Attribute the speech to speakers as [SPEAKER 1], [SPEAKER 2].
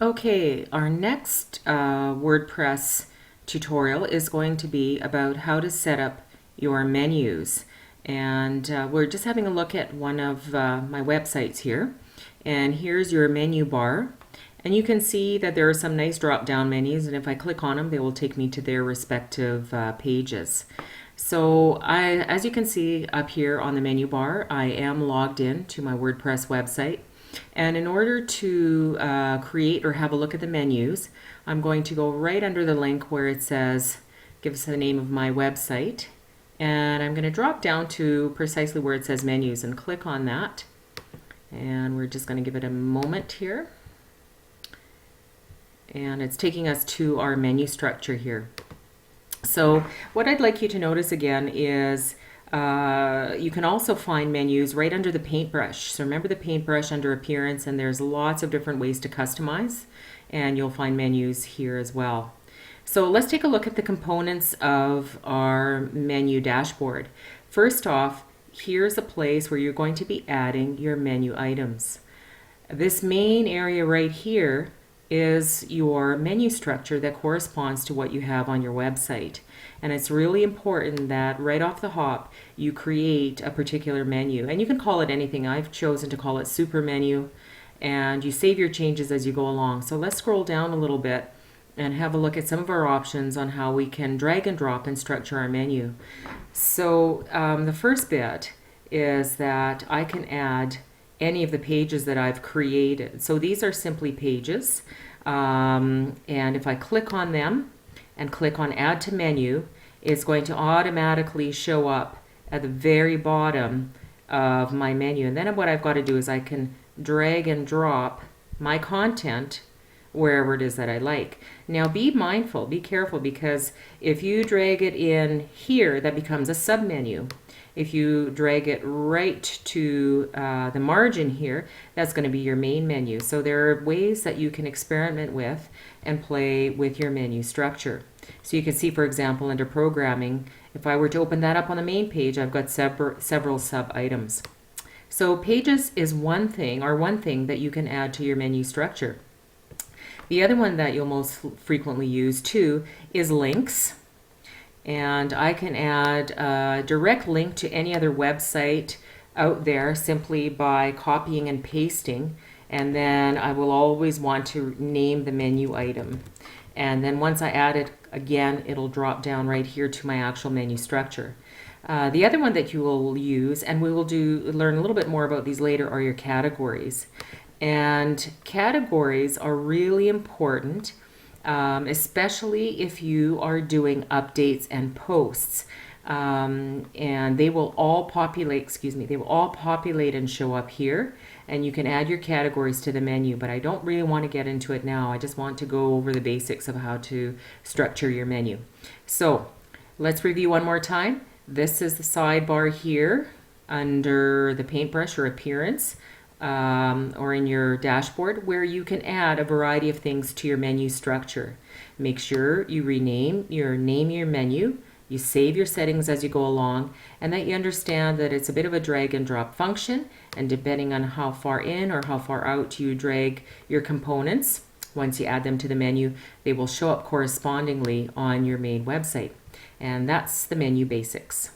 [SPEAKER 1] Okay, our next WordPress tutorial is going to be about how to set up your menus. And we're just having a look at one of my websites here. And here's your menu bar. And you can see that there are some nice drop-down menus, and if I click on them, they will take me to their respective pages. So as you can see up here on the menu bar, I am logged in to my WordPress website. And in order to create or have a look at the menus, I'm going to go right under the link where it says, gives the name of my website. And I'm going to drop down to precisely where it says menus and click on that. And we're just going to give it a moment here. And it's taking us to our menu structure here. So what I'd like you to notice again is you can also find menus right under the paintbrush. So remember the paintbrush under appearance, and there's lots of different ways to customize, and you'll find menus here as well. So let's take a look at the components of our menu dashboard. First off, here's a place where you're going to be adding your menu items. This main area right here is your menu structure that corresponds to what you have on your website. And it's really important that right off the hop you create a particular menu. And you can call it anything. I've chosen to call it super menu, and you save your changes as you go along. So let's scroll down a little bit and have a look at some of our options on how we can drag and drop and structure our menu. So the first bit is that I can add any of the pages that I've created. So these are simply pages, and if I click on them and click on add to menu, it's going to automatically show up at the very bottom of my menu. And then what I've got to do is I can drag and drop my content wherever it is that I like. Now be mindful, be careful, because if you drag it in here, that becomes a submenu. If you drag it right to the margin here, that's going to be your main menu. So there are ways that you can experiment with and play with your menu structure. So you can see, for example, under programming, if I were to open that up on the main page, I've got several sub items. So pages is one thing that you can add to your menu structure. The other one that you'll most frequently use too is links. And I can add a direct link to any other website out there simply by copying and pasting. And then I will always want to name the menu item. And then once I add it, again, it'll drop down right here to my actual menu structure. The other one that you will use, and we will learn a little bit more about these later, are your categories. And categories are really important, especially if you are doing updates and posts. And they will all populate, they will all populate and show up here. And you can add your categories to the menu, but I don't really want to get into it now. I just want to go over the basics of how to structure your menu. So let's review one more time. This is the sidebar here under the paintbrush or appearance. Or in your dashboard, where you can add a variety of things to your menu structure. Make sure you name your menu, you save your settings as you go along, and that you understand that it's a bit of a drag and drop function, and depending on how far in or how far out you drag your components, once you add them to the menu, they will show up correspondingly on your main website. And that's the menu basics.